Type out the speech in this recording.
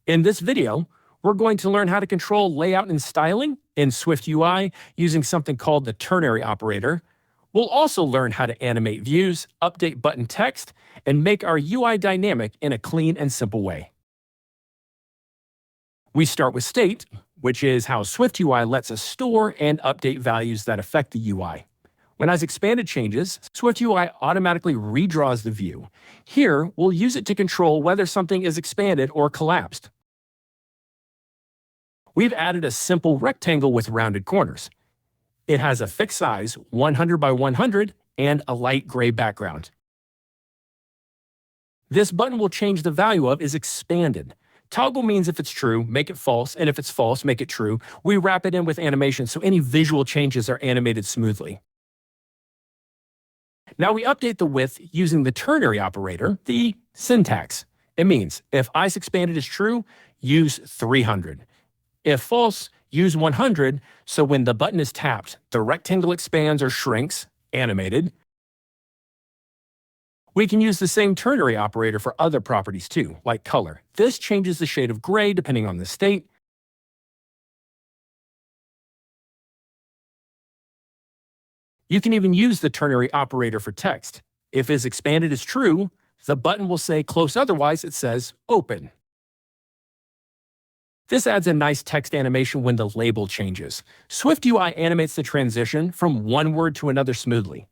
In this video, we're going to learn how to control layout and styling in SwiftUI using something called the ternary operator. We'll also learn how to animate views, update button text, and make our UI dynamic in a clean and simple way. We start with state, which is how SwiftUI lets us store and update values that affect the UI. When as expanded changes, SwiftUI automatically redraws the view. Here, we'll use it to control whether something is expanded or collapsed. We've added a simple rectangle with rounded corners. It has a fixed size, 100 by 100, and a light gray background. This button will change the value of is expanded. Toggle means if it's true, make it false, and if it's false, make it true. We wrap it in with animation so any visual changes are animated smoothly. Now we update the width using the ternary operator, the syntax. It means if isExpanded is true, use 300. If false, use 100, so when the button is tapped, the rectangle expands or shrinks, animated. We can use the same ternary operator for other properties too, like color. This changes the shade of gray depending on the state. You can even use the ternary operator for text. If isExpanded is true, the button will say close, otherwise it says open. This adds a nice text animation when the label changes. SwiftUI animates the transition from one word to another smoothly.